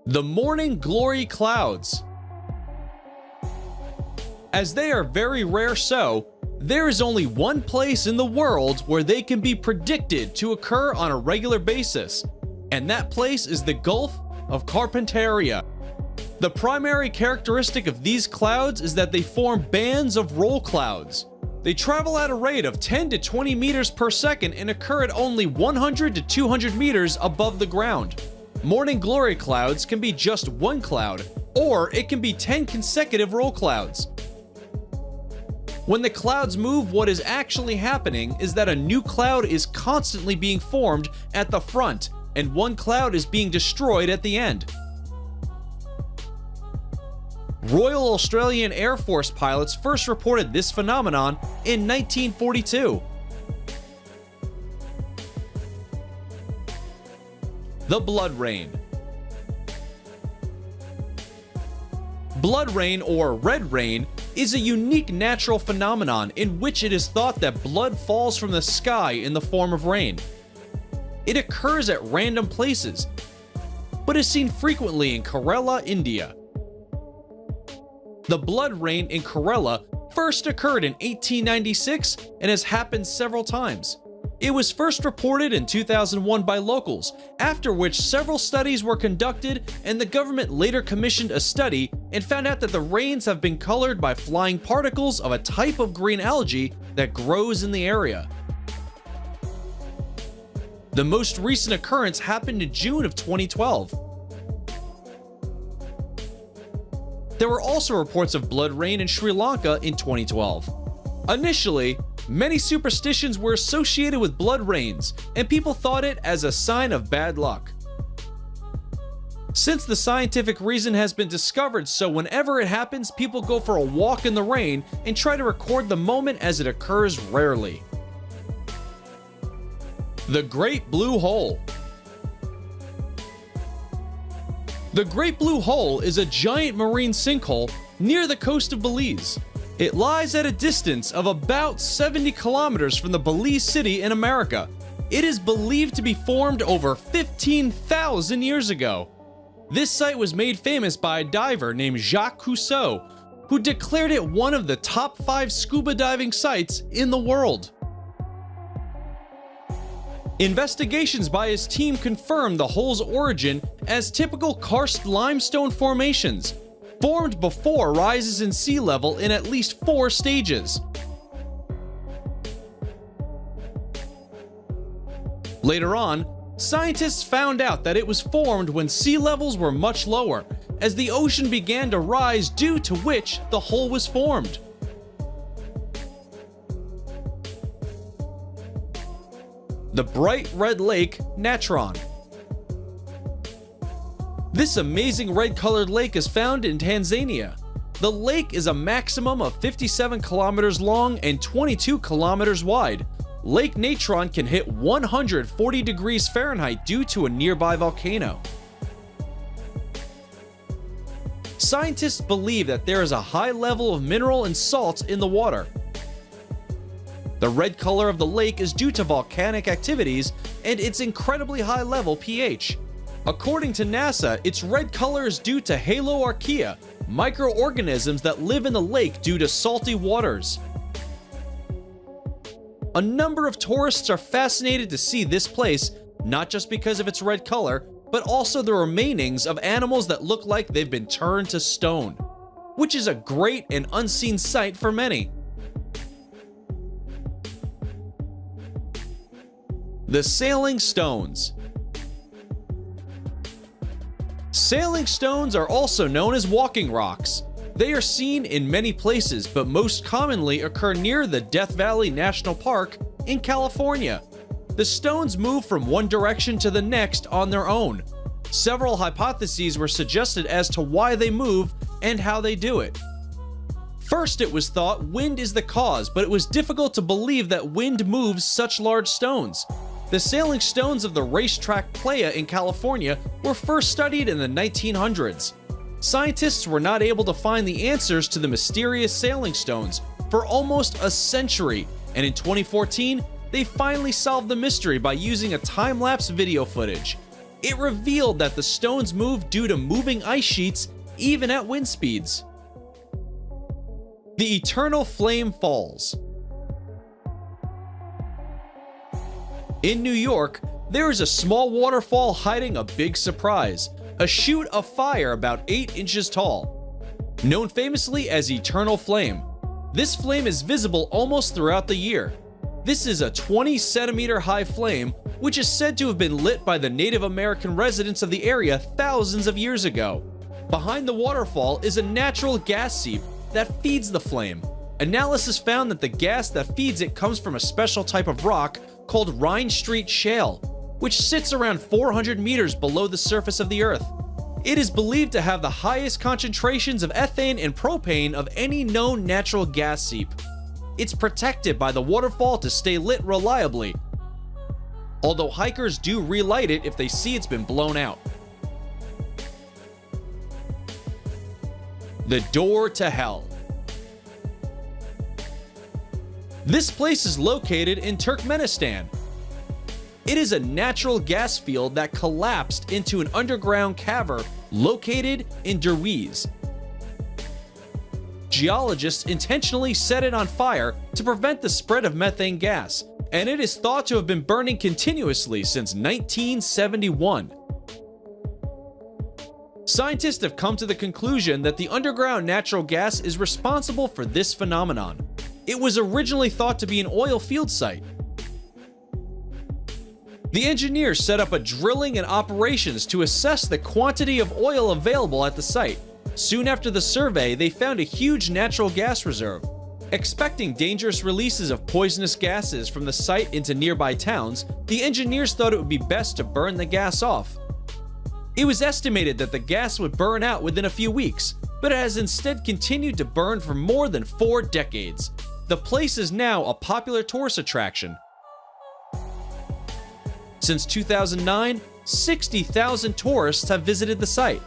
The morning glory clouds. As they are very rare, there is only one place in the world where they can be predicted to occur on a regular basis, and that place is the Gulf of Carpentaria. The primary characteristic of these clouds is that they form bands of roll clouds. They travel at a rate of 10 to 20 meters per second and occur at only 100 to 200 meters above the ground. Morning glory clouds can be just one cloud, or it can be 10 consecutive roll clouds. When the clouds move, what is actually happening is that a new cloud is constantly being formed at the front, and one cloud is being destroyed at the end. Royal Australian Air Force pilots first reported this phenomenon in 1942. The blood rain. Blood rain, or red rain, is a unique natural phenomenon in which it is thought that blood falls from the sky in the form of rain. It occurs at random places, but is seen frequently in Kerala, India. The blood rain in Kerala first occurred in 1896 and has happened several times. It was first reported in 2001 by locals, after which several studies were conducted, and the government later commissioned a study and found out that the rains have been colored by flying particles of a type of green algae that grows in the area. The most recent occurrence happened in June of 2012. There were also reports of blood rain in Sri Lanka in 2012. Initially, many superstitions were associated with blood rains, and people thought it as a sign of bad luck. Since the scientific reason has been discovered, so whenever it happens, people go for a walk in the rain and try to record the moment as it occurs rarely. The Great Blue Hole. The Great Blue Hole is a giant marine sinkhole near the coast of Belize. It lies at a distance of about 70 kilometers from the Belize city in America. It is believed to be formed over 15,000 years ago. This site was made famous by a diver named Jacques Cousteau, who declared it one of the top 5 scuba diving sites in the world. Investigations by his team confirmed the hole's origin as typical karst limestone formations, formed before rises in sea level in at least 4 stages. Later on, scientists found out that it was formed when sea levels were much lower, as the ocean began to rise, due to which the hole was formed. The Bright Red Lake, Natron. This amazing red-colored lake is found in Tanzania. The lake is a maximum of 57 kilometers long and 22 kilometers wide. Lake Natron can hit 140 degrees Fahrenheit due to a nearby volcano. Scientists believe that there is a high level of mineral and salts in the water. The red color of the lake is due to volcanic activities and its incredibly high level pH. According to NASA, its red color is due to haloarchaea, microorganisms that live in the lake due to salty waters. A number of tourists are fascinated to see this place, not just because of its red color, but also the remainings of animals that look like they've been turned to stone, which is a great and unseen sight for many. The Sailing Stones. Sailing stones are also known as walking rocks. They are seen in many places, but most commonly occur near the Death Valley National Park in California. The stones move from one direction to the next on their own. Several hypotheses were suggested as to why they move and how they do it. First, it was thought wind is the cause, but it was difficult to believe that wind moves such large stones. The sailing stones of the racetrack Playa in California were first studied in the 1900s. Scientists were not able to find the answers to the mysterious sailing stones for almost a century, and in 2014, they finally solved the mystery by using a time-lapse video footage. It revealed that the stones moved due to moving ice sheets even at wind speeds. The Eternal Flame Falls. In New York, there is a small waterfall hiding a big surprise, a chute of fire about 8 inches tall. Known famously as Eternal Flame, this flame is visible almost throughout the year. This is a 20-centimeter high flame, which is said to have been lit by the Native American residents of the area thousands of years ago. Behind the waterfall is a natural gas seep that feeds the flame. Analysis found that the gas that feeds it comes from a special type of rock called Rhine Street Shale, which sits around 400 meters below the surface of the Earth. It is believed to have the highest concentrations of ethane and propane of any known natural gas seep. It's protected by the waterfall to stay lit reliably, although hikers do relight it if they see it's been blown out. The Door to Hell. This place is located in Turkmenistan. It is a natural gas field that collapsed into an underground cavern located in Derwiz. Geologists intentionally set it on fire to prevent the spread of methane gas, and it is thought to have been burning continuously since 1971. Scientists have come to the conclusion that the underground natural gas is responsible for this phenomenon. It was originally thought to be an oil field site. The engineers set up a drilling and operations to assess the quantity of oil available at the site. Soon after the survey, they found a huge natural gas reserve. Expecting dangerous releases of poisonous gases from the site into nearby towns, the engineers thought it would be best to burn the gas off. It was estimated that the gas would burn out within a few weeks, but it has instead continued to burn for more than 4 decades. The place is now a popular tourist attraction. Since 2009, 60,000 tourists have visited the site.